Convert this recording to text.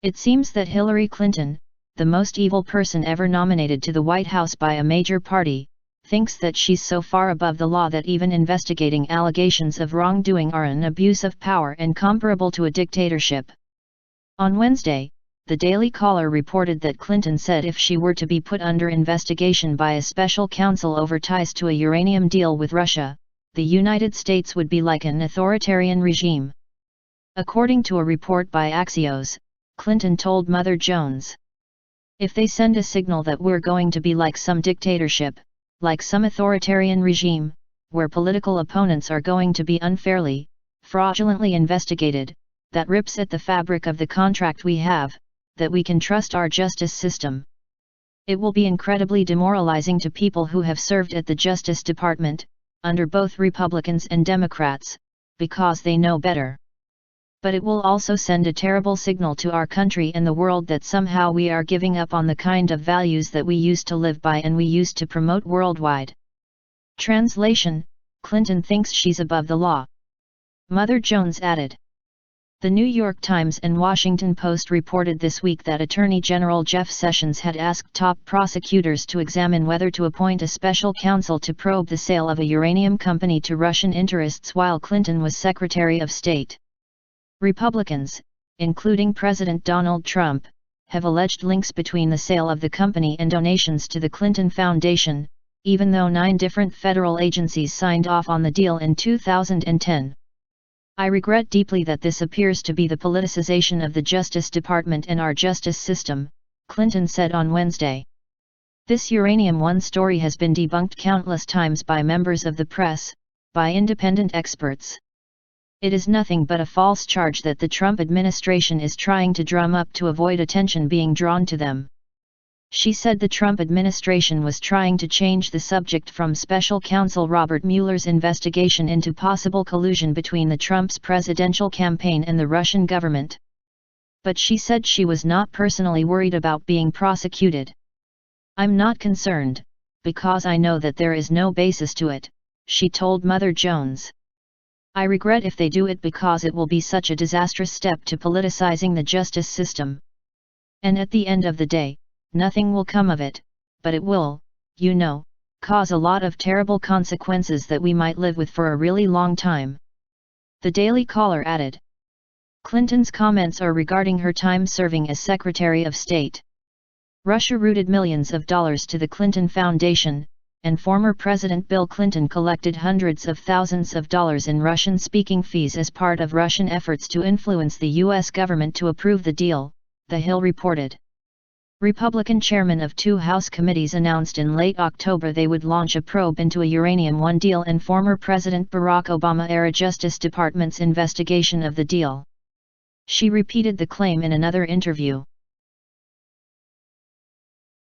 It seems that Hillary Clinton, the most evil person ever nominated to the White House by a major party, thinks that she's so far above the law that even investigating allegations of wrongdoing are an abuse of power and comparable to a dictatorship. On Wednesday, the Daily Caller reported that Clinton said if she were to be put under investigation by a special counsel over ties to a uranium deal with Russia, the United States would be like an authoritarian regime. According to a report by Axios, Clinton told Mother Jones, "If they send a signal that we're going to be like some dictatorship, like some authoritarian regime, where political opponents are going to be unfairly, fraudulently investigated, that rips at the fabric of the contract we have, that we can trust our justice system. It will be incredibly demoralizing to people who have served at the Justice Department, under both Republicans and Democrats, because they know better. But it will also send a terrible signal to our country and the world that somehow we are giving up on the kind of values that we used to live by and we used to promote worldwide." Translation: Clinton thinks she's above the law. Mother Jones added. The New York Times and Washington Post reported this week that Attorney General Jeff Sessions had asked top prosecutors to examine whether to appoint a special counsel to probe the sale of a uranium company to Russian interests while Clinton was Secretary of State. Republicans, including President Donald Trump, have alleged links between the sale of the company and donations to the Clinton Foundation, even though 9 different federal agencies signed off on the deal in 2010. "I regret deeply that this appears to be the politicization of the Justice Department and our justice system," Clinton said on Wednesday. "This Uranium One story has been debunked countless times by members of the press, by independent experts. It is nothing but a false charge that the Trump administration is trying to drum up to avoid attention being drawn to them." She said the Trump administration was trying to change the subject from special counsel Robert Mueller's investigation into possible collusion between the Trump's presidential campaign and the Russian government. But she said she was not personally worried about being prosecuted. "I'm not concerned, because I know that there is no basis to it," she told Mother Jones. "I regret if they do it because it will be such a disastrous step to politicizing the justice system. And at the end of the day, nothing will come of it, but it will, cause a lot of terrible consequences that we might live with for a really long time." The Daily Caller added. Clinton's comments are regarding her time serving as Secretary of State. Russia routed millions of dollars to the Clinton Foundation, and former President Bill Clinton collected hundreds of thousands of dollars in Russian-speaking fees as part of Russian efforts to influence the U.S. government to approve the deal, The Hill reported. Republican chairmen of 2 House committees announced in late October they would launch a probe into a Uranium One deal and former President Barack Obama-era Justice Department's investigation of the deal. She repeated the claim in another interview.